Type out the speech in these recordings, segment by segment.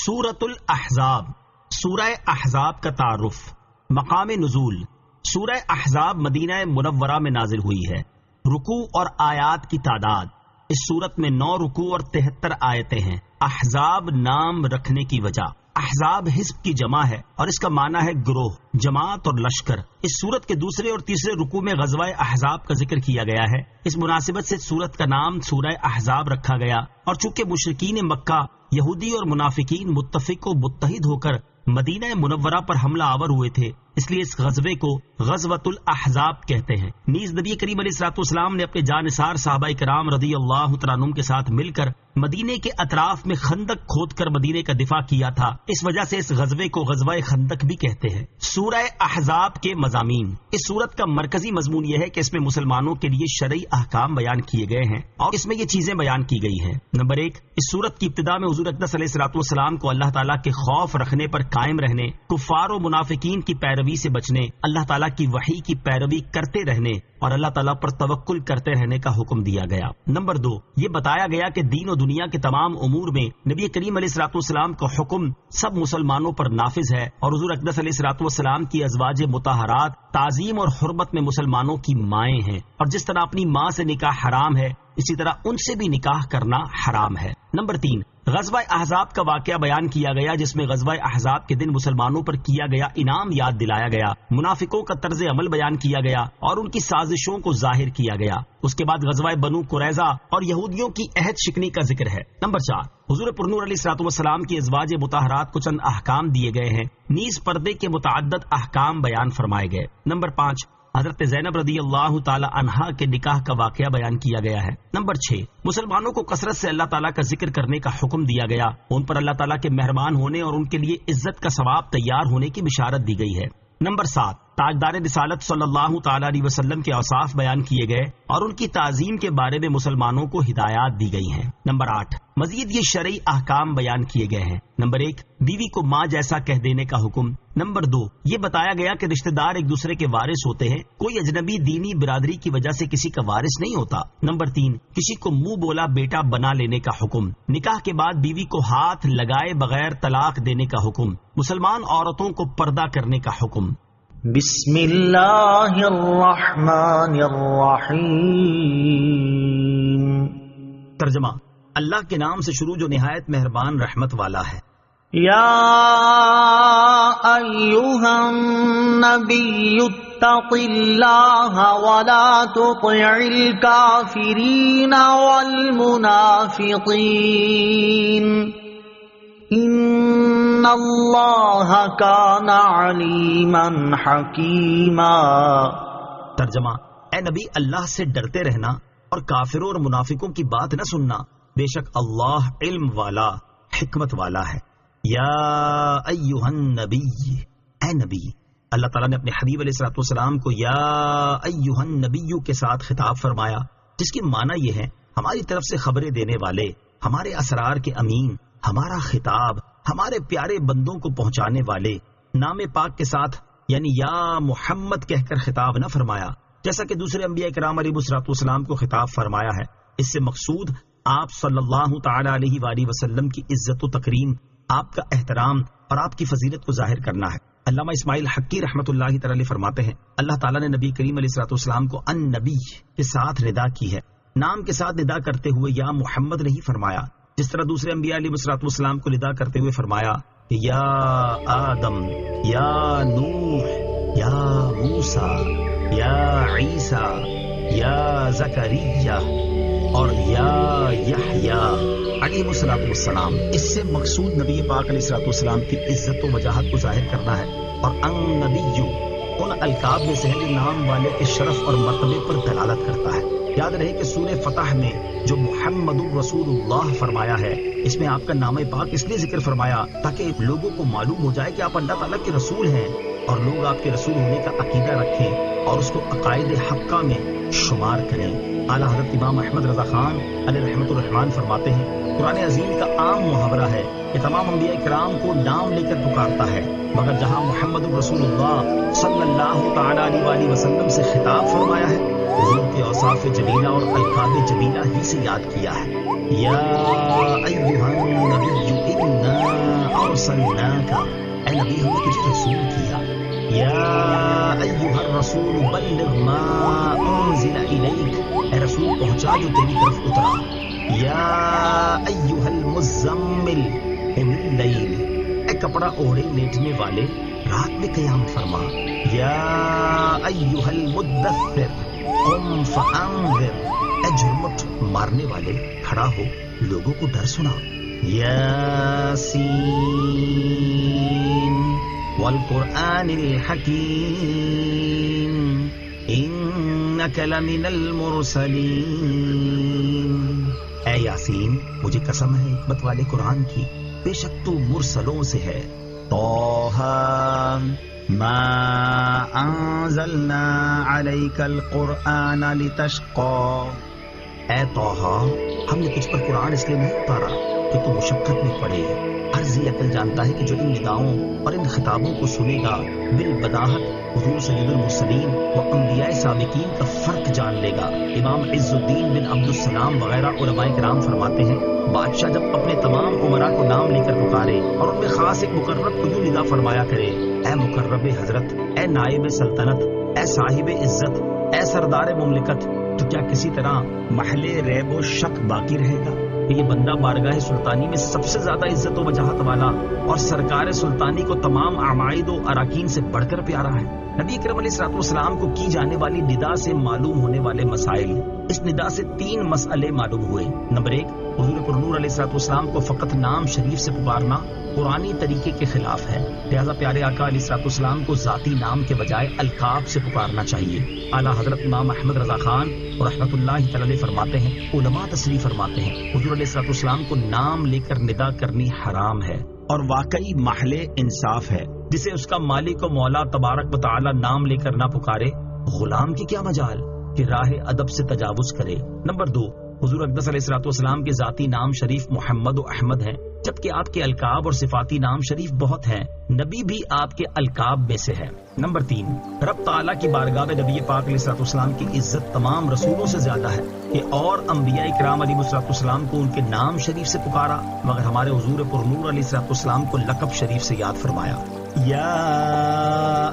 سورۃ الاحزاب، سورہ احزاب کا تعارف۔ مقام نزول، سورہ احزاب مدینہ منورہ میں نازل ہوئی ہے۔ رکوع اور آیات کی تعداد، اس سورت میں 9 رکوع اور 73 آیتیں ہیں۔ احزاب نام رکھنے کی وجہ، احزاب حزب کی جمع ہے اور اس کا معنی ہے گروہ، جماعت اور لشکر۔ اس سورت کے دوسرے اور تیسرے رکوع میں غزوہ احزاب کا ذکر کیا گیا ہے۔ اس مناسبت سے سورت کا نام سورہ احزاب رکھا گیا، اور چونکہ مشرکین مکہ، یہودی اور منافقین متفق و متحد ہو کر مدینہ منورہ پر حملہ آور ہوئے تھے، اس لیے اس غزوے کو غزوۃ الاحزاب کہتے ہیں۔ نیز نبی کریم علیہ الصلوۃ والسلام نے اپنے جانثار صحابہ کرام رضی اللہ تعالیٰ عنہم کے ساتھ مل کر مدینے کے اطراف میں خندق کھود کر مدینے کا دفاع کیا تھا، اس وجہ سے اس غزوے کو غزوہ خندق بھی کہتے ہیں۔ سورہ احزاب کے مضامین، اس سورت کا مرکزی مضمون یہ ہے کہ اس میں مسلمانوں کے لیے شرعی احکام بیان کیے گئے ہیں، اور اس میں یہ چیزیں بیان کی گئی ہیں۔ نمبر 1، اس سورت کی ابتدا میں حضور اقدس علیہ الصلوۃ والسلام کو اللہ تعالیٰ کے خوف رکھنے پر قائم رہنے، کفار و منافقین کی پیروی سے بچنے، اللہ تعالیٰ کی وحی کی پیروی کرتے رہنے اور اللہ تعالیٰ پر توکل کرتے رہنے کا حکم دیا گیا۔ نمبر 2، یہ بتایا گیا کہ دین و دنیا کے تمام امور میں نبی کریم علیہ الصلوۃ والسلام کا حکم سب مسلمانوں پر نافذ ہے، اور حضور اقدس علیہ الصلوۃ والسلام کی ازواج مطہرات تعظیم اور حرمت میں مسلمانوں کی مائیں ہیں، اور جس طرح اپنی ماں سے نکاح حرام ہے، اسی طرح ان سے بھی نکاح کرنا حرام ہے۔ نمبر 3، غزوہ احزاب کا واقعہ بیان کیا گیا، جس میں غزوہ احزاب کے دن مسلمانوں پر کیا گیا انعام یاد دلایا گیا، منافقوں کا طرز عمل بیان کیا گیا اور ان کی سازشوں کو ظاہر کیا گیا۔ اس کے بعد غزوہ بنو قریظہ اور یہودیوں کی عہد شکنی کا ذکر ہے۔ نمبر 4، حضور پرنور علیہ الصلوۃ والسلام کی ازواج مطہرات کو چند احکام دیے گئے ہیں، نیز پردے کے متعدد احکام بیان فرمائے گئے۔ نمبر 5، حضرت زینب رضی اللہ تعالی عنہا کے نکاح کا واقعہ بیان کیا گیا ہے۔ نمبر 6، مسلمانوں کو کثرت سے اللہ تعالیٰ کا ذکر کرنے کا حکم دیا گیا، ان پر اللہ تعالیٰ کے مہربان ہونے اور ان کے لیے عزت کا ثواب تیار ہونے کی بشارت دی گئی ہے۔ نمبر 7، تاجدار رسالت صلی اللہ تعالیٰ علیہ وسلم کے اوصاف بیان کیے گئے اور ان کی تعظیم کے بارے میں مسلمانوں کو ہدایات دی گئی ہیں۔ نمبر 8، مزید یہ شرعی احکام بیان کیے گئے ہیں۔ نمبر 1، بیوی کو ماں جیسا کہہ دینے کا حکم۔ نمبر 2، یہ بتایا گیا کہ رشتہ دار ایک دوسرے کے وارث ہوتے ہیں، کوئی اجنبی دینی برادری کی وجہ سے کسی کا وارث نہیں ہوتا۔ نمبر 3، کسی کو منہ بولا بیٹا بنا لینے کا حکم۔ نکاح کے بعد بیوی کو ہاتھ لگائے بغیر طلاق دینے کا حکم۔ مسلمان عورتوں کو پردہ کرنے کا حکم۔ بسم اللہ الرحمن الرحیم۔ ترجمہ، اللہ کے نام سے شروع جو نہایت مہربان رحمت والا ہے۔ یا ایہا النبی اتق اللہ ولا تطع الکافرین والمنافقین ان اللہ کان علیما حکیما۔ ترجمہ، اے نبی اللہ سے ڈرتے رہنا اور کافروں اور منافقوں کی بات نہ سننا، بے شک اللہ علم والا حکمت والا ہے۔ یا ایہا النبی، اے نبی، اللہ تعالیٰ نے اپنے حبیب علیہ الصلوۃ والسلام کو یا ایہا النبی کے ساتھ خطاب فرمایا، جس کی معنی یہ ہے ہماری طرف سے خبریں دینے والے، ہمارے اسرار کے امین، ہمارا خطاب ہمارے پیارے بندوں کو پہنچانے والے۔ نام پاک کے ساتھ یعنی یا محمد کہہ کر خطاب نہ فرمایا، جیسا کہ دوسرے انبیاء کرام علیہ الصلوۃ والسلام کو خطاب فرمایا ہے۔ اس سے مقصود آپ صلی اللہ تعالی علیہ وآلہ وسلم کی عزت و تکریم، آپ کا احترام اور آپ کی فضیلت کو ظاہر کرنا ہے۔ علامہ اسماعیل حقی رحمۃ اللہ تعالی فرماتے ہیں، اللہ تعالیٰ نے نبی کریم علیہ الصلوۃ والسلام کو ان نبی کے ساتھ ندا کی ہے، نام کے ساتھ ندا کرتے ہوئے یا محمد نہیں فرمایا، جس طرح دوسرے انبیاء علیہ الصلوۃ والسلام کو ندا کرتے ہوئے فرمایا کہ یا آدم، یا نوح، یا موسیٰ، یا عیسیٰ، یا زکریا اور یا یحییٰ علیہ الصلوۃ والسلام۔ اس سے مقصود نبی پاک علیہ الصلوۃ والسلام کی عزت و وجاہت کو ظاہر کرنا ہے، اور ان نبی ان القاب میں سے ہے جو نام والے کے شرف اور مرتبے پر دلالت کرتا ہے۔ یاد رہے کہ سورہ فتح میں جو محمد الرسول اللہ فرمایا ہے، اس میں آپ کا نام پاک اس لیے ذکر فرمایا تاکہ لوگوں کو معلوم ہو جائے کہ آپ اللہ تعالیٰ کے رسول ہیں، اور لوگ آپ کے رسول ہونے کا عقیدہ رکھیں اور اس کو عقائد حقہ میں شمار کریں۔ اعلیٰ حضرت امام احمد رضا خان علیہ رحمۃ الرحمان فرماتے ہیں، قرآن عظیم کا عام محاورہ ہے کہ تمام انبیاء کرام کو نام لے کر پکارتا ہے، مگر جہاں محمد الرسول اللہ صلی اللہ تعالی علیہ وآلہ وسلم سے خطاب فرمایا ہے، حضور کے اوصاف جلیلہ اور القاب جمیلہ ہی سے یاد کیا ہے۔ یا ایھا النبی انا ارسلناک، اے نبی ہم نے تجھے رسول کیا. یا ایھا الرسول بلغ ما انزل الیک، اے رسول پہنچا جو تیری طرف اترا. یا ایھا المزمل قم اللیل، اے کپڑا اوڑھے لیٹنے والے رات میں قیام فرما. یا ایھا المدثر قم فانذر، اے جھرمٹ مارنے والے کھڑا ہو لوگوں کو ڈر سنا. یاسین والقرآن الحکیم انک لمن المرسلین، اے یاسین مجھے قسم ہے حکمت والے قرآن کی، بے شک تو مرسلوں سے ہے. طٰہٰ ما انزلنا علیک القرآن لتشقی، اے طٰہٰ ہم نے تجھ پر قرآن اس لیے نہیں اتارا کہ تو مشقت میں پڑے. ہر ذی عقل جانتا ہے کہ جو ان نداؤں اور ان خطابوں کو سنے گا بالبداہت حضور سید المرسلین و انبیاء سابقین کا فرق جان لے گا. امام عز الدین بن عبد السلام وغیرہ علماء کرام فرماتے ہیں بادشاہ جب اپنے تمام امراء کو نام لے کر پکارے اور ان میں خاص ایک مقرب کو یوں ندا فرمایا کرے، اے مقرب حضرت، اے نائب سلطنت، اے صاحب عزت، اے سردار مملکت، تو کیا کسی طرح محل ریب و شک باقی رہے گا کہ یہ بندہ بارگاہ سلطانی میں سب سے زیادہ عزت و وجاہت والا اور سرکار سلطانی کو تمام عمائد و اراکین سے بڑھ کر پیارا ہے؟ نبی اکرم علیہ الصلوۃ والسلام کو کی جانے والی ندا سے معلوم ہونے والے مسائل. اس ندا سے 3 مسئلے معلوم ہوئے. نمبر 1، حضور پرنور علیہ الصلوۃ والسلام کو فقط نام شریف سے پکارنا قرآنی طریقے کے خلاف ہے، لہذا پیارے آقا علیہ الصلوۃ والسلام کو ذاتی نام کے بجائے القاب سے پکارنا چاہیے. اعلیٰ حضرت امام احمد رضا خان رحمۃ اللہ تعالی فرماتے ہیں، علماء تصریح فرماتے ہیں حضور علیہ الصلوۃ والسلام کو نام لے کر ندا کرنی حرام ہے اور واقعی محل انصاف ہے. جسے اس کا مالک و مولا تبارک و تعالی نام لے کر نہ پکارے، غلام کی کیا مجال کہ راہ ادب سے تجاوز کرے. نمبر 2، حضور اقدس علیہ الصلوۃ والسلام کے ذاتی نام شریف محمد و احمد ہیں، جبکہ آپ کے القاب اور صفاتی نام شریف بہت ہیں. نبی بھی آپ کے القاب میں سے ہے. نمبر 3، رب تعالیٰ کی بارگاہ میں نبی پاک علیہ الصلوۃ والسلام کی عزت تمام رسولوں سے زیادہ ہے کہ اور انبیاء کرام علیہ الصلوۃ والسلام کو ان کے نام شریف سے پکارا، مگر ہمارے حضور پرنور علیہ الصلوۃ والسلام کو لقب شریف سے یاد فرمایا. یا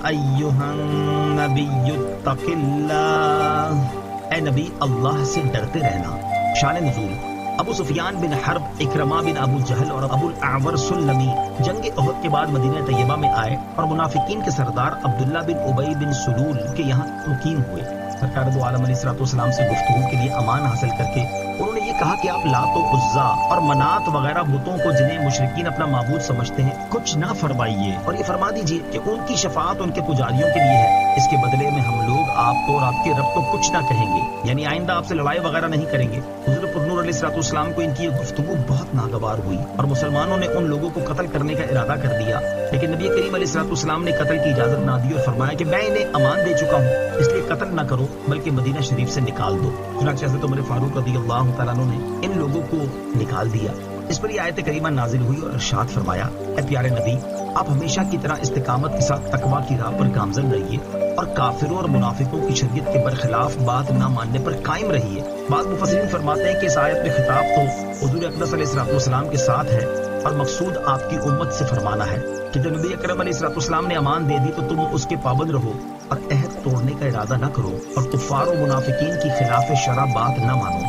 ایھا النبی اتق اللہ، اے نبی اللہ سے ڈرتے رہنا. شان نزول، ابو سفیان بن حرب، اکرمہ بن ابو جہل اور ابو الاعور سلمی جنگ احد کے بعد مدینہ طیبہ میں آئے اور منافقین کے سردار عبداللہ بن ابی بن سلول کے یہاں مقیم ہوئے. سرکار دو عالم علیہ الصلوۃ والسلام سے گفتگو کے لیے امان حاصل کر کے انہوں نے یہ کہا کہ آپ لات و عزا اور منات وغیرہ بتوں کو جنہیں مشرکین اپنا معبود سمجھتے ہیں کچھ نہ فرمائیے، اور یہ فرما دیجئے کہ ان کی شفاعت ان کے پجاریوں کے لیے ہے. اس کے بدلے میں ہم لوگ آپ کو اور آپ کے رب کو کچھ نہ کہیں گے، یعنی آئندہ آپ سے لڑائی وغیرہ نہیں کریں گے. حضور پرنور علیہ الصلوۃ والسلام کو ان کی یہ گفتگو بہت ناگوار ہوئی اور مسلمانوں نے ان لوگوں کو قتل کرنے کا ارادہ کر دیا، لیکن نبی کریم علیہ الصلوۃ والسلام نے قتل کی اجازت نہ دی اور فرمایا کہ میں انہیں امان دے چکا ہوں، اس لیے قتل نہ کرو بلکہ مدینہ شریف سے نکال دو. چنانچہ حضرت عمر فاروق رضی اللہ تعالیٰ عنہ نے ان لوگوں کو نکال دیا. اس پر یہ آیت کریمہ نازل ہوئی اور ارشاد فرمایا، اے پیارے نبی، آپ ہمیشہ کی طرح استقامت کے ساتھ تقویٰ کی راہ پر گامزن رہیے اور کافروں اور منافقوں کی شریعت کے برخلاف بات نہ ماننے پر قائم رہیے. بعض مفسرین فرماتے ہیں کہ اس آیت میں خطاب تو حضور اقدس علیہ الصلوۃ والسلام کے ساتھ ہے اور مقصود آپ کی امت سے فرمانا ہے کہ جب نبی اکرم علیہ الصلوۃ والسلام نے امان دے دی تو تم اس کے پابند رہو اور عہد توڑنے کا ارادہ نہ کرو اور کفار و منافقین کی خلاف شرع بات نہ مانو.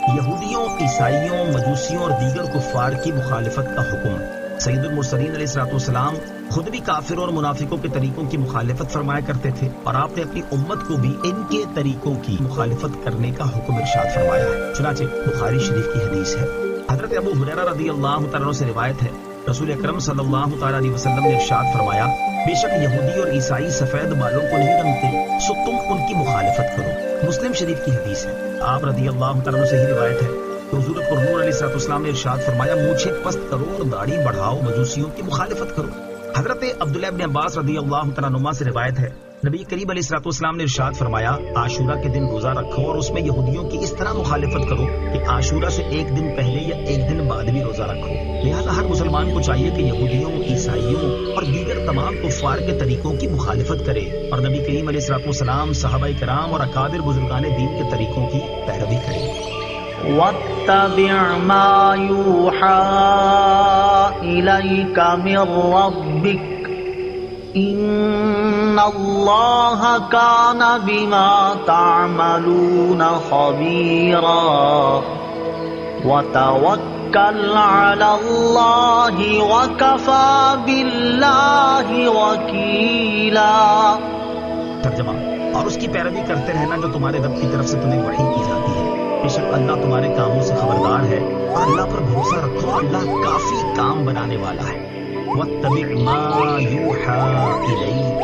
یہودیوں، عیسائیوں، مجوسیوں اور دیگر کفار کی مخالفت کا حکم. سید المرسلین علیہ الصلوۃ والسلام خود بھی کافروں اور منافقوں کے طریقوں کی مخالفت فرمایا کرتے تھے اور آپ نے اپنی امت کو بھی ان کے طریقوں کی مخالفت کرنے کا حکم ارشاد فرمایا ہے. چنانچہ بخاری شریف کی حدیث ہے، حضرت ابو ہریرہ رضی اللہ تعالیٰ عنہ سے روایت ہے، رسول اکرم صلی اللہ تعالیٰ علیہ وسلم نے ارشاد فرمایا، بے شک یہودی اور عیسائی سفید بالوں کو نہیں رنگتے، سو تم ان کی مخالفت کرو. مسلم شریف کی حدیث ہے. آپ رضی اللہ تعالیٰ عنہ سے ہی روایت ہے کہ حضور پرنور علیہ الصلوۃ والسلام نے ارشاد فرمایا، مونچھیں پست کرو اور داڑھی بڑھاؤ، مجوسیوں کی مخالفت کرو. حضرت عبداللہ ابن عباس رضی اللہ تعالیٰ عنہما سے روایت ہے، نبی کریم علیہ الصلوۃ والسلام نے ارشاد فرمایا، عاشورہ کے دن روزہ رکھو اور اس میں یہودیوں کی اس طرح مخالفت کرو کہ عاشورہ سے ایک دن پہلے یا ایک دن بعد بھی روزہ رکھو. لہذا ہر مسلمان کو چاہیے کہ یہودیوں، عیسائیوں اور دیگر تمام کفار کے طریقوں کی مخالفت کرے اور نبی کریم علیہ الصلوۃ والسلام، صحابہ کرام اور اکابر بزرگان دین کے طریقوں کی پیروی کرے. واتبع ما يوحى إليك من ربك إن الله كان بما تعملون خبيرا وتوكل على الله وكفى بالله وكيلا۔ ترجمہ، اور اس کی پیروی کرتے رہنا جو تمہارے رب کی طرف سے تمہیں وحی کی جاتی ہے، بے شک اللہ تمہارے کاموں سے خبردار ہے، اور اللہ پر بھروسہ رکھو، اللہ کافی کام بنانے والا ہے۔ واتبع ما یوحی الیک،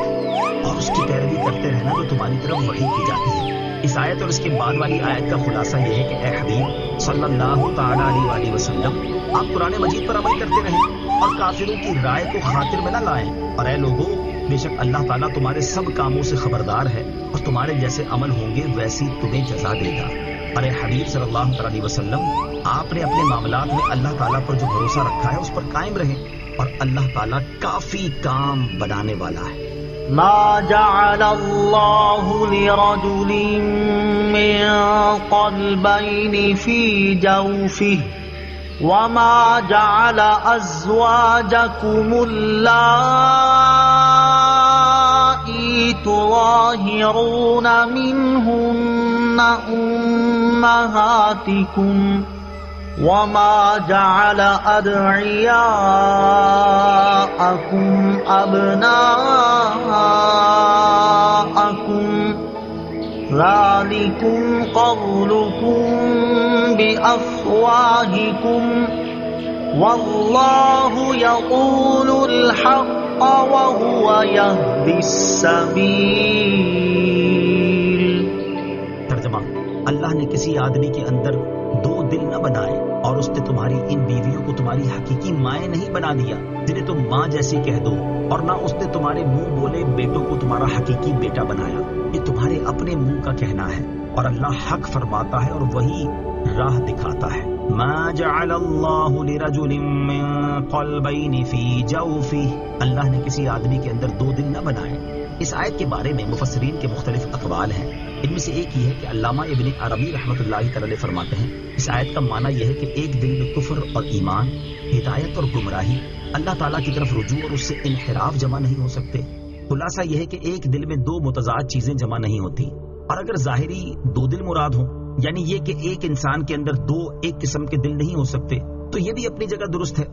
اور اس کی پیروی کرتے رہنا جو تمہاری طرف وحی کی جاتی ہے۔ اس آیت اور اس کے بعد والی آیت کا خلاصہ یہ ہے کہ اے حبیب صلی اللہ تعالی علیہ وسلم، آپ قرآن مجید پر عمل کرتے رہیں اور کافروں کی رائے کو خاطر میں نہ لائیں، اور اے لوگوں، بے شک اللہ تعالیٰ تمہارے سب کاموں سے خبردار ہے، اور تمہارے جیسے عمل ہوں گے ویسی تمہیں جزا دے گا۔ اور اے حبیب صلی اللہ علیہ وسلم، آپ نے اپنے معاملات میں اللہ تعالیٰ پر جو بھروسہ رکھا ہے اس پر قائم رہیں، اور اللہ تعالیٰ کافی کام بنانے والا ہے۔ ما جعل الله لرجل من قلبين في جوفه وما جعل أزواجكم اللائي تظاهرون منهن أمهاتكم وما جعل أدعياءكم أبناءكم ذلكم قولكم بأفواهكم والله يقول الحق وهو يهدي السبيل۔ ترجمہ، اللہ نے کسی آدمی کے اندر دو دل نہ بنائے، اور اس نے تمہاری ان بیویوں کو تمہاری حقیقی مائیں نہیں بنا دیا جنہیں تم ماں جیسی کہہ دو، اور نہ اس نے تمہارے منہ بولے بیٹوں کو تمہارا حقیقی بیٹا بنایا۔ یہ تمہارے اپنے منہ کا کہنا ہے، اور اللہ حق فرماتا ہے اور وہی راہ دکھاتا ہے۔ ما جعل اللہ لرجل من قلبین فی جوفہ، اللہ نے کسی آدمی کے اندر دو دل نہ بنائے۔ اس آیت کے بارے میں مفسرین کے مختلف اقوال ہیں، ان میں سے ایک یہ ہے کہ علامہ ابن عربی رحمۃ اللہ تعالی فرماتے ہیں اس آیت کا معنی یہ ہے کہ ایک دل میں کفر اور ایمان، ہدایت اور گمراہی، اللہ تعالیٰ کی طرف رجوع اور اس سے انحراف جمع نہیں ہو سکتے۔ خلاصہ یہ ہے کہ ایک دل میں دو متضاد چیزیں جمع نہیں ہوتی، اور اگر ظاہری دو دل مراد ہوں، یعنی یہ کہ ایک انسان کے اندر دو ایک قسم کے دل نہیں ہو سکتے، تو یہ بھی اپنی جگہ درست ہے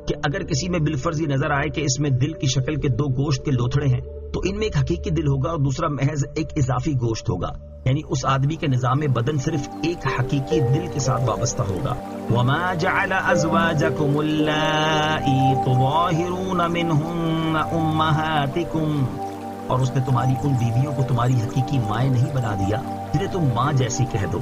کہ اگر کسی میں بالفرض یہ نظر آئے کہ اس میں دل کی شکل کے دو گوشت کے لوتھڑے ہیں، تو ان میں ایک حقیقی دل ہوگا اور دوسرا محض ایک اضافی گوشت ہوگا، یعنی اس آدمی کے نظام بدن صرف ایک حقیقی دل کے ساتھ وابستہ ہوگا۔ وما جعل ازواجکم اللائی تظاہرون منہن امہاتکم، اور اس نے تمہاری ان بیویوں کو تمہاری حقیقی مائیں نہیں بنا دیا جنہیں تم ماں جیسی کہہ دو۔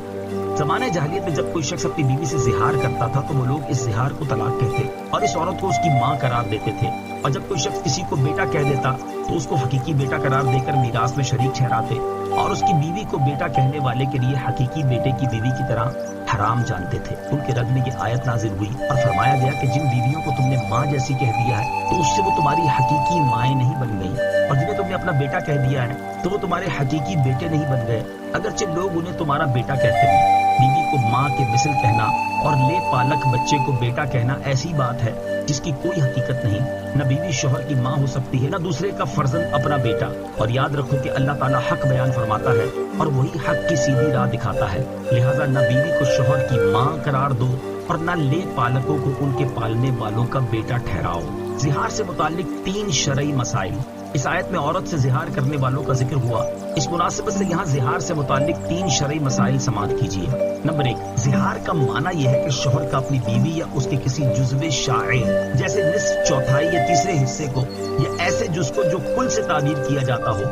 زمانہ جاہلیت میں جب کوئی شخص اپنی بیوی سے زہار کرتا تھا تو وہ لوگ اس زہار کو طلاق کہتے اور اس عورت کو اس کی ماں قرار دیتے تھے، اور جب کوئی شخص کسی کو بیٹا کہہ دیتا تو اس کو حقیقی بیٹا قرار دے کر میراث میں شریک ٹھہراتے، اور اس کی بیوی کو بیٹا کہنے والے کے لیے حقیقی بیٹے کی بیوی کی طرح حرام جانتے تھے۔ ان کے رد میں یہ آیت نازل ہوئی اور فرمایا گیا کہ جن بیویوں کو تم نے ماں جیسی کہہ دیا ہے تو اس سے وہ تمہاری حقیقی مائیں نہیں بن گئی، اور جنہیں تم نے اپنا بیٹا کہہ دیا ہے تو وہ تمہارے حقیقی بیٹے نہیں بن گئے، اگرچہ لوگ انہیں تمہارا بیٹا کہتے ہیں۔ بیوی کو ماں کے مثل کہنا اور لے پالک بچے کو بیٹا کہنا ایسی بات ہے جس کی کوئی حقیقت نہیں۔ نہ بیوی شوہر کی ماں ہو سکتی ہے، نہ دوسرے کا فرزند اپنا بیٹا، اور یاد رکھو کہ اللہ تعالیٰ حق بیان فرماتا ہے اور وہی حق کی سیدھی راہ دکھاتا ہے، لہٰذا نہ بیوی کو شوہر کی ماں قرار دو اور نہ لے پالکوں کو ان کے پالنے والوں کا بیٹا ٹھہراؤ۔ زہار سے متعلق 3 شرعی مسائل۔ اس آیت میں عورت سے زہار کرنے والوں کا ذکر ہوا، اس مناسبت سے یہاں زہار سے متعلق 3 شرعی مسائل سماعت کیجیے۔ نمبر 1، زہار کا معنی یہ ہے کہ شوہر کا اپنی بیوی یا اس کے کسی جزو شائع جیسے نصف، چوتھائی یا تیسرے حصے کو، یا ایسے جز کو جو کل سے تعبیر کیا جاتا ہو،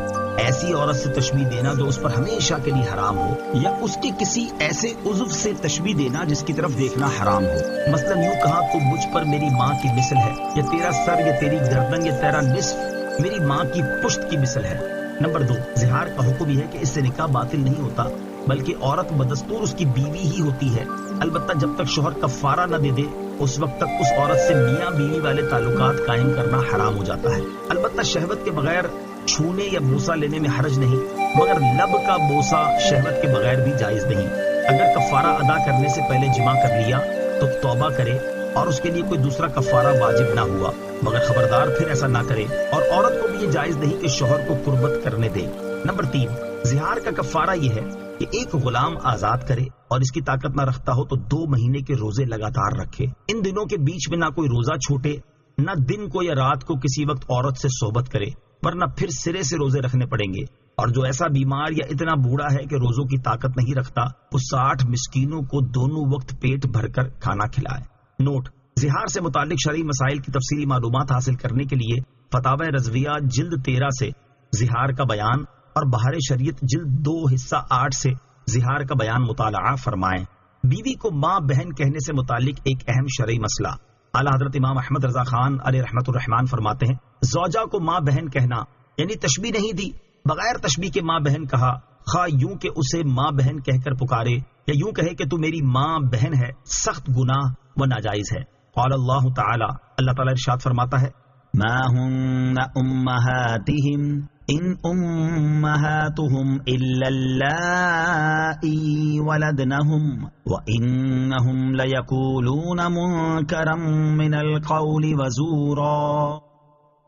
ایسی عورت سے تشبیہ دینا جو اس پر ہمیشہ کے لیے حرام ہو، یا اس کے کسی ایسے عضو سے تشبیہ دینا جس کی طرف دیکھنا حرام ہو۔ مثلا یوں کہا تو مجھ پر میری ماں کی مثل ہے، یا تیرا سر یا تیری گردن یا تیرا نصف میری ماں کی پشت کی مثل ہے۔ نمبر 2، زہار کا حکم یہ ہے کہ اس سے نکاح باطل نہیں ہوتا بلکہ عورت بدستور اس کی بیوی ہی ہوتی ہے، البتہ جب تک شوہر کفارہ نہ دے دے اس وقت تک اس عورت سے میاں بیوی والے تعلقات قائم کرنا حرام ہو جاتا ہے۔ البتہ شہوت کے بغیر چھونے یا بوسہ لینے میں حرج نہیں، مگر لب کا بوسہ شہوت کے بغیر بھی جائز نہیں۔ اگر کفارہ ادا کرنے سے پہلے جمع کر لیا تو توبہ کرے اور اس کے لیے کوئی دوسرا کفارہ واجب نہ ہوا، مگر خبردار پھر ایسا نہ کرے، اور عورت کو بھی یہ جائز نہیں کہ شوہر کو قربت کرنے دے۔ نمبر 3، زہار کا کفارہ یہ ہے کہ ایک غلام آزاد کرے، اور اس کی طاقت نہ رکھتا ہو تو 2 مہینے کے روزے لگاتار رکھے۔ ان دنوں کے بیچ میں نہ کوئی روزہ چھوٹے، نہ دن کو یا رات کو کسی وقت عورت سے صحبت کرے، ورنہ پھر سرے سے روزے رکھنے پڑیں گے۔ اور جو ایسا بیمار یا اتنا بوڑھا ہے کہ روزوں کی طاقت نہیں رکھتا، وہ 60 مسکینوں کو دونوں وقت پیٹ بھر کر کھانا کھلائے۔ نوٹ: زہار سے متعلق شرعی مسائل کی تفصیلی معلومات حاصل کرنے کے لیے فتاوی رضویہ جلد 13 سے زہار کا بیان اور بہار شریعت جلد 2 حصہ 8 سے زہار کا بیان مطالعہ فرمائیں۔ بیوی کو ماں بہن کہنے سے متعلق ایک اہم شرعی مسئلہ۔ اعلیٰ حضرت امام احمد رضا خان علیہ رحمت الرحمان فرماتے ہیں، زوجہ کو ماں بہن کہنا یعنی تشبیہ نہیں دی، بغیر تشبیہ کے ماں بہن کہا، خواہ یوں کہ اسے ماں بہن کہہ کر پکارے یا یوں کہے کہ تو میری ماں بہن ہے، سخت گناہ و ناجائز ہے۔ قال اللہ تعالی، اللہ تعالی ارشاد فرماتا ہے، ما هن امہاتہم ان امہاتہم الا اللائی ولدنہم وانہم لیقولون منکرا من القول وزورا۔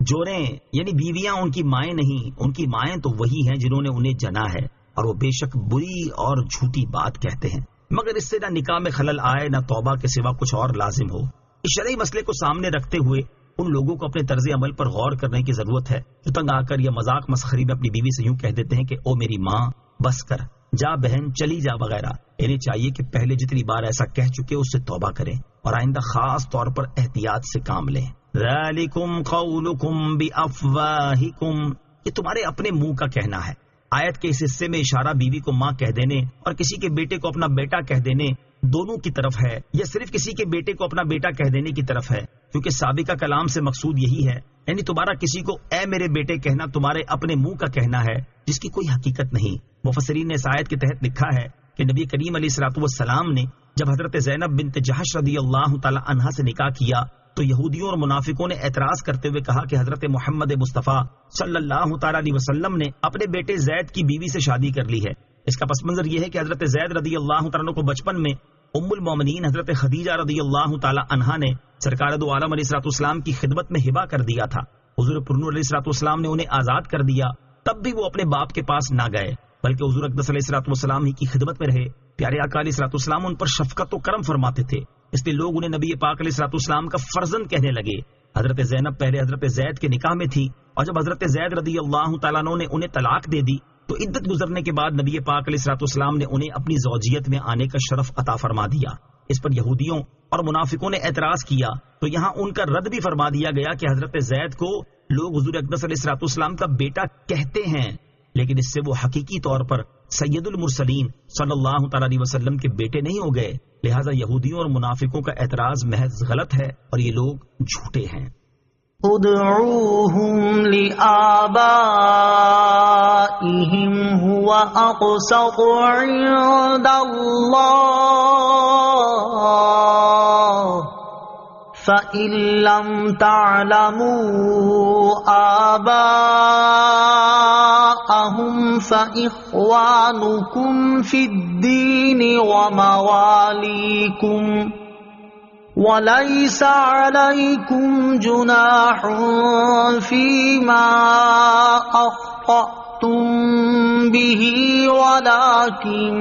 جوریں یعنی بیویاں ان کی مائیں نہیں، ان کی مائیں تو وہی ہیں جنہوں نے انہیں جنا ہے، اور وہ بے شک بری اور جھوٹی بات کہتے ہیں، مگر اس سے نہ نکاح میں خلل آئے نہ توبہ کے سوا کچھ اور لازم ہو۔ اس شرعی مسئلے کو سامنے رکھتے ہوئے ان لوگوں کو اپنے طرز عمل پر غور کرنے کی ضرورت ہے جو تنگ آ کر یا مذاق مسخری میں اپنی بیوی سے یوں کہہ دیتے ہیں کہ او میری ماں، بس کر، جا بہن، چلی جا وغیرہ۔ انہیں چاہیے کہ پہلے جتنی بار ایسا کہہ چکے اس سے توبہ کریں اور آئندہ خاص طور پر احتیاط سے کام لیں۔ ذالکم قولکم بافواہکم، یہ تمہارے اپنے منہ کا کہنا ہے۔ آیت کے اس حصے میں اشارہ بیوی کو ماں کہہ دینے اور کسی کے بیٹے کو اپنا بیٹا کہہ دینے دونوں کی طرف ہے، یا صرف کسی کے بیٹے کو اپنا بیٹا کہہ دینے کی طرف ہے، کیونکہ سابقہ کلام سے مقصود یہی ہے، یعنی تمہارا کسی کو اے میرے بیٹے کہنا تمہارے اپنے منہ کا کہنا ہے جس کی کوئی حقیقت نہیں۔ مفسرین نے اس آیت کے تحت لکھا ہے کہ نبی کریم علیہ الصلوۃ والسلام نے جب حضرت زینب بنت جحش رضی اللہ تعالی عنہا سے نکاح کیا تو یہودیوں اور منافقوں نے اعتراض کرتے ہوئے کہا کہ حضرت محمد مصطفیٰ صلی اللہ تعالی علیہ وسلم نے اپنے بیٹے زید کی بیوی سے شادی کر لی ہے۔ اس کا پس منظر یہ ہے کہ حضرت زید رضی اللہ تعالیٰ کو بچپن میں ام المومنین حضرت خدیجہ رضی اللہ تعالی عنہا نے سرکار دو عالم علیہ الصلوۃ والسلام کی خدمت میں ہبہ کر دیا تھا۔ حضور پرنور علیہ الصلوۃ والسلام نے انہیں آزاد کر دیا، تب بھی وہ اپنے باپ کے پاس نہ گئے بلکہ حضور اقدس علیہ الصلوۃ والسلام ہی کی خدمت میں رہے۔ پیارے آقا علیہ الصلوۃ والسلام ان پر شفقت و کرم فرماتے تھے، اس لیے لوگ انہیں نبی پاک علیہ الصلوۃ والسلام کا فرزند کہنے لگے۔ حضرت زینب پہلے حضرت زید کے نکاح میں تھی، اور جب حضرت زید رضی اللہ تعالیٰ عنہ نے انہیں طلاق دے دی تو عدت گزرنے کے بعد نبی پاک علیہ الصلوۃ والسلام نے انہیں اپنی زوجیت میں آنے کا شرف عطا فرما دیا۔ اس پر یہودیوں اور منافقوں نے اعتراض کیا تو یہاں ان کا رد بھی فرما دیا گیا کہ حضرت زید کو لوگ حضور اقدس علیہ الصلوۃ والسلام کا بیٹا کہتے ہیں، لیکن اس سے وہ حقیقی طور پر سید المرسلین صلی اللہ تعالی علیہ وسلم کے بیٹے نہیں ہو گئے۔ لہذا یہودیوں اور منافقوں کا اعتراض محض غلط ہے اور یہ لوگ جھوٹے ہیں۔ ادعوهم لآبائهم هو أقسط عند الله فإن لم تعلموا آباءهم فإخوانكم في الدين ومواليكم وَلَيْسَ عَلَيْكُمْ جُنَاحٌ فِيمَا أَخْطَأْتُمْ بِهِ وَلَكِنْ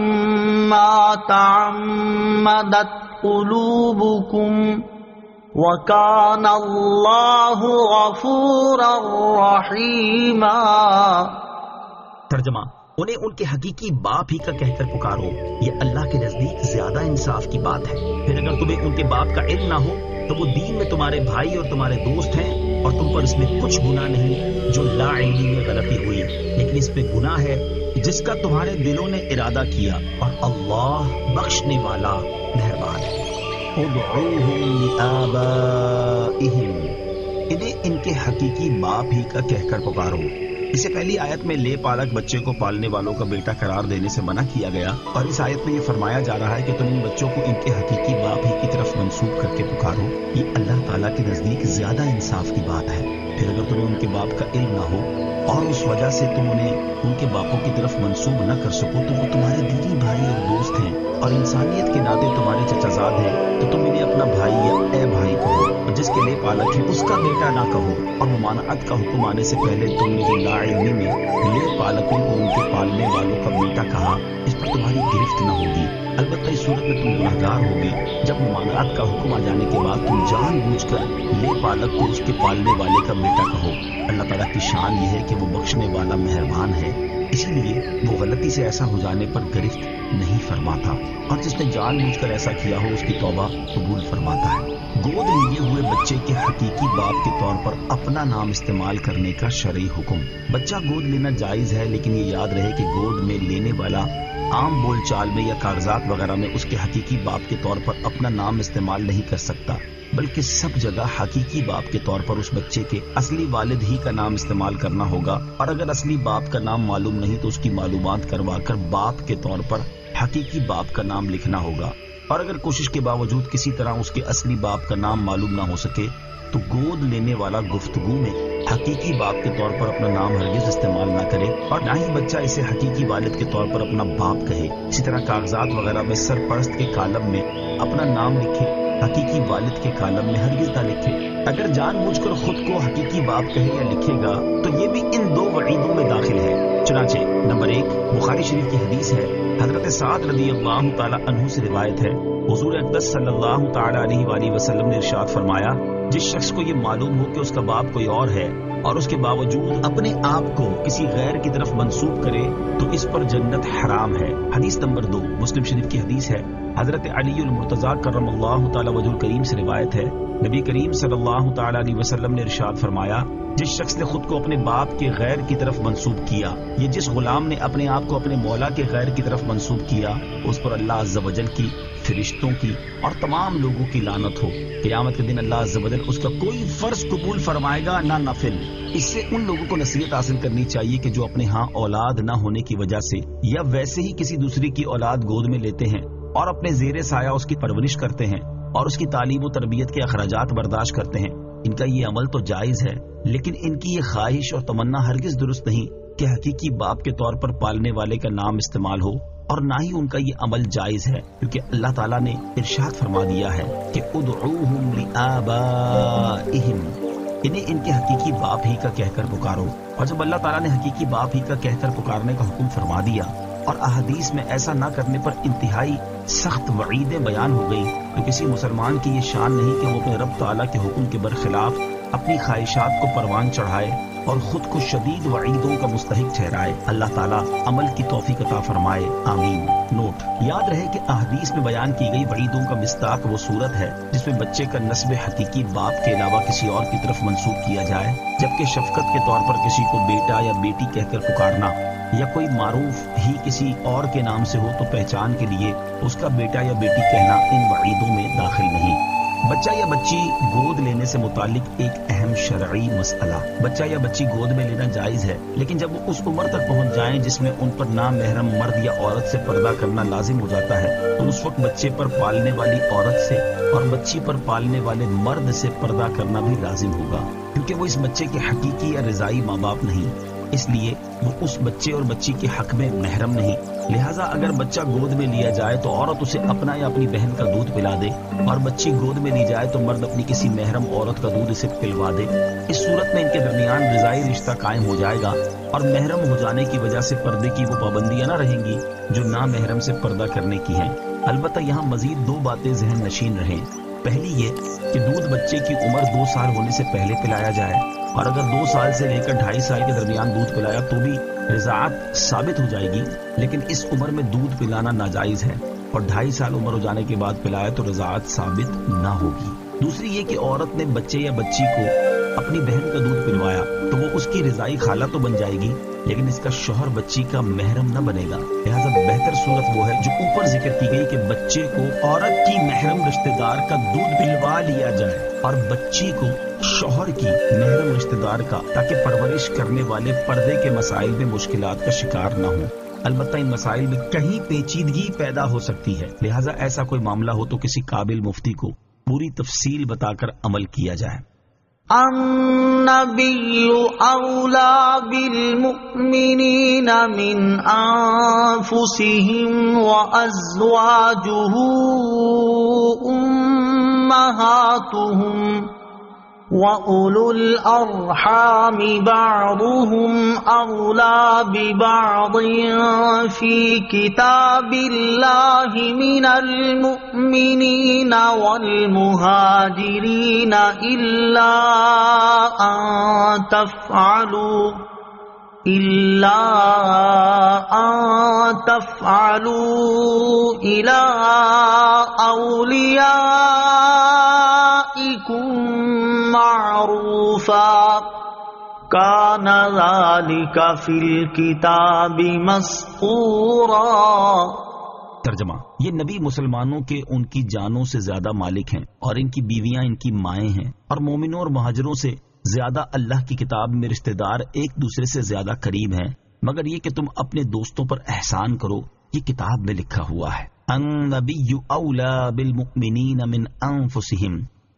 مَا تَعَمَّدَتْ قُلُوبُكُمْ وَكَانَ اللَّهُ غَفُورًا رَحِيمًا۔ ترجمہ: انہیں ان کے حقیقی باپ ہی کا کہہ کر پکارو، یہ اللہ کے نزدیک زیادہ انصاف کی بات ہے۔ پھر اگر تمہیں ان کے باپ کا علم نہ ہو تو وہ دین میں تمہارے بھائی اور تمہارے دوست ہیں، اور تم پر اس میں کچھ گناہ نہیں جو لا علمی میں غلطی ہوئی، لیکن اس میں گناہ ہے جس کا تمہارے دلوں نے ارادہ کیا، اور اللہ بخشنے والا مہربان ہے۔ ادعوهم لآبائهم، انہیں ان کے حقیقی باپ ہی کا کہہ کر پکارو۔ اس سے پہلی آیت میں لے پالک بچے کو پالنے والوں کا بیٹا قرار دینے سے منع کیا گیا، اور اس آیت میں یہ فرمایا جا رہا ہے کہ تم ان بچوں کو ان کے حقیقی باپ ہی کی طرف منسوب کر کے پکارو۔ یہ اللہ تعالیٰ کے نزدیک زیادہ انصاف کی بات ہے۔ پھر اگر تمہیں ان کے باپ کا علم نہ ہو اور اس وجہ سے تم انہیں ان کے باپوں کی طرف منسوب نہ کر سکو تو وہ تمہارے دینی بھائی اور دوست ہیں اور انسانیت کے ناطے تمہارے چچا زاد ہیں، تو تم انہیں اپنا بھائی یا اے بھائی کہو، اور جس کے لے پالک ہے اس کا بیٹا نہ کہو۔ اور ممانعت کا حکم آنے سے پہلے تم نے جو لا علمی میں لے پالکوں کو ان کے پالنے والوں کا بیٹا کہا، اس پر تمہاری گرفت نہ ہوگی۔ البتہ اس صورت میں تم گنہگار ہوگے جب ممانعت کا حکم آ جانے کے بعد تم جان بوجھ کر لے پالک کو اس کے پالنے والے کا بیٹا کہو۔ اللہ تعالیٰ کی شان یہ ہے کہ وہ بخشنے والا مہربان ہے، اسی لیے وہ غلطی سے ایسا ہو جانے پر گرفت نہیں فرماتا، اور جس نے جان بوجھ کر ایسا کیا ہو اس کی توبہ قبول فرماتا ہے۔ گود لیے ہوئے بچے کے حقیقی باپ کے طور پر اپنا نام استعمال کرنے کا شرعی حکم۔ بچہ گود لینا جائز ہے، لیکن یہ یاد رہے کہ گود میں لینے والا عام بول چال میں یا کاغذات وغیرہ میں اس کے حقیقی باپ کے طور پر اپنا نام استعمال نہیں کر سکتا، بلکہ سب جگہ حقیقی باپ کے طور پر اس بچے کے اصلی والد ہی کا نام استعمال کرنا ہوگا، اور اگر اصلی باپ کا نام معلوم نہیں تو اس کی معلومات کروا کر باپ کے طور پر حقیقی باپ کا نام لکھنا ہوگا، اور اگر کوشش کے باوجود کسی طرح اس کے اصلی باپ کا نام معلوم نہ ہو سکے تو گود لینے والا گفتگو میں حقیقی باپ کے طور پر اپنا نام ہرگز استعمال نہ کرے، اور نہ ہی بچہ اسے حقیقی والد کے طور پر اپنا باپ کہے۔ اسی طرح کاغذات وغیرہ میں سرپرست کے کالم میں اپنا نام لکھے، حقیقی والد کے کالم میں ہرگز نہ لکھے۔ اگر جان بوجھ کر خود کو حقیقی باپ کہے یا لکھے گا تو یہ بھی ان دو وعیدوں میں داخل ہے۔ چنانچہ نمبر 1 بخاری شریف کی حدیث ہے، حضرت سعد رضی اللہ تعالی عنہ سے روایت ہے، حضور اقدس صلی اللہ تعالی علیہ وآلہ وسلم نے ارشاد فرمایا، جس شخص کو یہ معلوم ہو کہ اس کا باپ کوئی اور ہے اور اس کے باوجود اپنے آپ کو کسی غیر کی طرف منسوب کرے تو اس پر جنت حرام ہے۔ حدیث نمبر 2 مسلم شریف کی حدیث ہے، حضرت علی المرتضیٰ کرم اللہ تعالی وجہ الکریم سے روایت ہے، نبی کریم صلی اللہ تعالی علیہ وسلم نے ارشاد فرمایا، جس شخص نے خود کو اپنے باپ کے غیر کی طرف منسوب کیا، یہ جس غلام نے اپنے آپ کو اپنے مولا کے غیر کی طرف منسوب کیا، اس پر اللہ عز و جل کی، فرشتوں کی اور تمام لوگوں کی لعنت ہو۔ قیامت کے دن اللہ عز و جل اس کا کوئی فرض قبول فرمائے گا نہ نفل۔ اس سے ان لوگوں کو نصیحت حاصل کرنی چاہیے کہ جو اپنے ہاں اولاد نہ ہونے کی وجہ سے یا ویسے ہی کسی دوسری کی اولاد گود میں لیتے ہیں اور اپنے زیر سایہ اس کی پرورش کرتے ہیں اور اس کی تعلیم و تربیت کے اخراجات برداشت کرتے ہیں، ان کا یہ عمل تو جائز ہے، لیکن ان کی یہ خواہش اور تمنا ہرگز درست نہیں کہ حقیقی باپ کے طور پر پالنے والے کا نام استعمال ہو، اور نہ ہی ان کا یہ عمل جائز ہے، کیونکہ اللہ تعالیٰ نے ارشاد فرما دیا ہے کہ ادعوہم لآبائہم، انہیں ان کے حقیقی باپ ہی کا کہہ کر پکارو۔ اور جب اللہ تعالیٰ نے حقیقی باپ ہی کا کہہ کر پکارنے کا حکم فرما دیا اور احادیث میں ایسا نہ کرنے پر انتہائی سخت وعیدیں بیان ہو گئی، تو کسی مسلمان کی یہ شان نہیں کہ وہ اپنے رب تعالیٰ کے حکم کے برخلاف اپنی خواہشات کو پروان چڑھائے اور خود کو شدید وعیدوں کا مستحق ٹھہرائے۔ اللہ تعالیٰ عمل کی توفیق عطا فرمائے، آمین۔ نوٹ: یاد رہے کہ احادیث میں بیان کی گئی وعیدوں کا مصداق وہ صورت ہے جس میں بچے کا نسب حقیقی باپ کے علاوہ کسی اور کی طرف منسوب کیا جائے، جبکہ شفقت کے طور پر کسی کو بیٹا یا بیٹی کہہ کر پکارنا یا کوئی معروف ہی کسی اور کے نام سے ہو تو پہچان کے لیے اس کا بیٹا یا بیٹی کہنا ان وعیدوں میں داخل نہیں۔ بچہ یا بچی گود لینے سے متعلق ایک اہم شرعی مسئلہ۔ بچہ یا بچی گود میں لینا جائز ہے، لیکن جب وہ اس عمر تک پہنچ جائیں جس میں ان پر نامحرم مرد یا عورت سے پردہ کرنا لازم ہو جاتا ہے تو اس وقت بچے پر پالنے والی عورت سے اور بچی پر پالنے والے مرد سے پردہ کرنا بھی لازم ہوگا، کیونکہ وہ اس بچے کے حقیقی یا رضائی ماں باپ نہیں، اس لیے وہ اس بچے اور بچی کے حق میں محرم نہیں۔ لہٰذا اگر بچہ گود میں لیا جائے تو عورت اسے اپنا یا اپنی بہن کا دودھ پلا دے، اور بچی گود میں لی جائے تو مرد اپنی کسی محرم عورت کا دودھ اسے پلوا دے۔ اس صورت میں ان کے درمیان رضائی رشتہ قائم ہو جائے گا اور محرم ہو جانے کی وجہ سے پردے کی وہ پابندیاں نہ رہیں گی جو نامحرم سے پردہ کرنے کی ہیں۔ البتہ یہاں مزید 2 باتیں ذہن نشین رہیں۔ پہلی یہ کہ دودھ بچے کی عمر 2 سال ہونے سے پہلے پلایا جائے، اور اگر 2 سال سے لے کر 2.5 سال کے درمیان دودھ پلایا تو بھی رضاعت ثابت ہو جائے گی، لیکن اس عمر میں دودھ پلانا ناجائز ہے، اور 2.5 سال عمر ہو جانے کے بعد پلایا تو رضاعت ثابت نہ ہوگی۔ دوسری یہ کہ عورت نے بچے یا بچی کو اپنی بہن کا دودھ پلوایا تو وہ اس کی رضائی خالہ تو بن جائے گی، لیکن اس کا شوہر بچی کا محرم نہ بنے گا۔ لہذا بہتر صورت وہ ہے جو اوپر ذکر کی گئی کہ بچے کو عورت کی محرم رشتہ دار کا دودھ پلوا لیا جائے اور بچی کو شوہر کی محرم رشتہ دار کا، تاکہ پرورش کرنے والے پردے کے مسائل میں مشکلات کا شکار نہ ہوں۔ البتہ ان مسائل میں کہیں پیچیدگی پیدا ہو سکتی ہے، لہٰذا ایسا کوئی معاملہ ہو تو کسی قابل مفتی کو پوری تفصیل بتا کر عمل کیا جائے۔ النبی اولا بالمؤمنین من انفسهم وازواجه امہاتهم وَأُولُو الْأَرْحَامِ بَعْضُهُمْ أَوْلَى بِبَعْضٍ فِي كِتَابِ اللَّهِ مِنَ الْمُؤْمِنِينَ وَالْمُهَاجِرِينَ إِلَّا أَن تَفْعَلُوا إِلَى أَوْلِيَائِكُمْ معروفا کان ذلک فی الکتاب مسطورا۔ ترجمہ: یہ نبی مسلمانوں کے ان کی جانوں سے زیادہ مالک ہیں اور ان کی بیویاں ان کی مائیں ہیں، اور مومنوں اور مہاجروں سے زیادہ اللہ کی کتاب میں رشتہ دار ایک دوسرے سے زیادہ قریب ہیں، مگر یہ کہ تم اپنے دوستوں پر احسان کرو، یہ کتاب میں لکھا ہوا ہے۔ النبی اولا بالمؤمنین من انفسهم،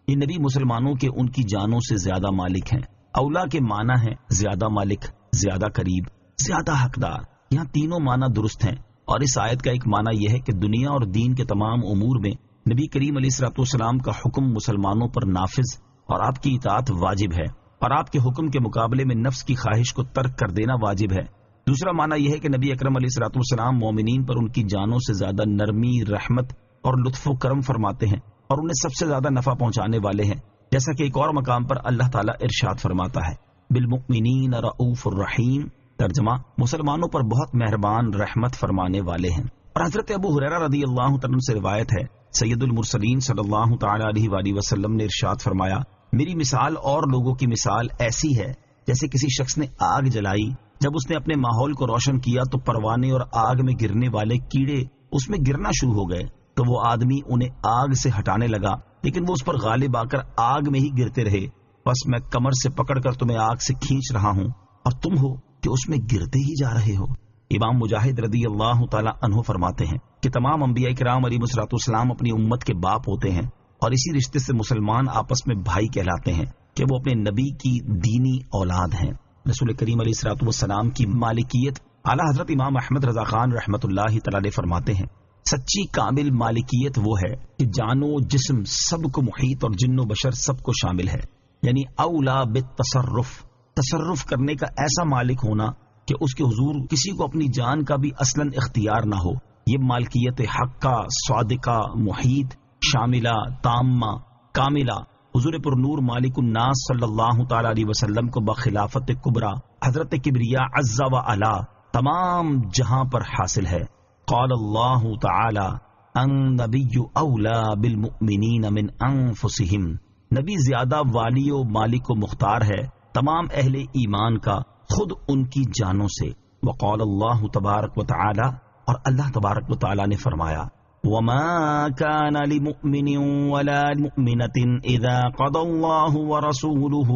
یہ نبی مسلمانوں کے ان کی جانوں سے زیادہ مالک ہیں۔ اولا کے معنی ہے زیادہ مالک، زیادہ قریب، زیادہ حقدار۔ یہاں تینوں معنی درست ہیں، اور اس آیت کا ایک معنی یہ ہے کہ دنیا اور دین کے تمام امور میں نبی کریم علیہ الصلوۃ والسلام کا حکم مسلمانوں پر نافذ اور آپ کی اطاعت واجب ہے، اور آپ کے حکم کے مقابلے میں نفس کی خواہش کو ترک کر دینا واجب ہے۔ دوسرا معنی یہ ہے کہ نبی اکرم علیہ الصلوۃ والسلام مومنین پر ان کی جانوں سے زیادہ نرمی، رحمت اور لطف و کرم فرماتے ہیں، اور انہیں سب سے زیادہ نفع پہنچانے والے ہیں، جیسا کہ ایک اور مقام پر اللہ تعالیٰ ارشاد فرماتا ہے بالمؤمنین رؤوف الرحیم۔ ترجمہ: مسلمانوں پر بہت مہربان، رحمت فرمانے والے ہیں۔ اور حضرت ابو ہریرہ رضی اللہ تعالیٰ عنہ سے روایت ہے، سید المرسلین صلی اللہ تعالی علیہ وآلہ وسلم نے ارشاد فرمایا، میری مثال اور لوگوں کی مثال ایسی ہے جیسے کسی شخص نے آگ جلائی، جب اس نے اپنے ماحول کو روشن کیا تو پروانے اور آگ میں گرنے والے کیڑے اس میں گرنا شروع ہو گئے، تو وہ آدمی انہیں آگ سے ہٹانے لگا، لیکن وہ اس پر غالب آ کر آگ میں ہی گرتے رہے۔ بس میں کمر سے پکڑ کر تمہیں آگ سے کھینچ رہا ہوں، اور تم ہو کہ اس میں گرتے ہی جا رہے ہو۔ امام مجاہد رضی اللہ تعالی عنہ فرماتے ہیں کہ تمام انبیاء کرام علیہ الصلوۃ والسلام اپنی امت کے باپ ہوتے ہیں، اور اسی رشتے سے مسلمان آپس میں بھائی کہلاتے ہیں کہ وہ اپنے نبی کی دینی اولاد ہیں۔ رسول کریم علیہ الصلوۃ والسلام کی مالکیت اعلیٰ حضرت امام احمد رضا خان رحمۃ اللہ تعالی علیہ فرماتے ہیں، سچی کامل مالکیت وہ ہے کہ جان و جسم سب کو محیط اور جن و بشر سب کو شامل ہے، یعنی اولا بالتصرف، تصرف کرنے کا ایسا مالک ہونا کہ اس کے حضور کسی کو اپنی جان کا بھی اصلاً اختیار نہ ہو۔ یہ مالکیت حقہ، صادقہ، محیط، شاملہ، تامہ، کاملہ حضور پر نور مالک الناس صلی اللہ تعالی علیہ وسلم کو بخلافت کبریٰ حضرت کبریاء عز و علا تمام جہاں پر حاصل ہے۔ قال اللہ تعالی النبی اولا بالمؤمنین من انفسهم، نبی زیادہ والی و مالک و مختار ہے تمام اہل ایمان کا خود ان کی جانوں سے۔ وقال اللہ تبارک و تعالی، اور اللہ تبارک و تعالی نے فرمایا، وما كان لمؤمن ولا مؤمنة اذا قضى الله ورسوله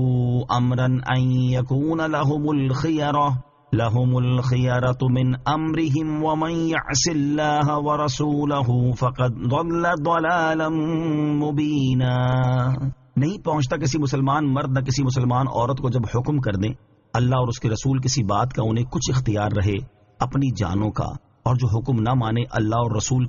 امرا ان يكون لهم الخيرة من امرهم ومن يعص الله ورسوله فقد ضل ضلالا مبينا۔ نہیں پہنچتا کسی مسلمان مرد نہ کسی مسلمان عورت کو جب حکم کر دیں اللہ اور اس کے رسول کسی بات کا انہیں کچھ اختیار رہے اپنی جانوں کا، اور جو حکم نہ مانے اللہ اور رسول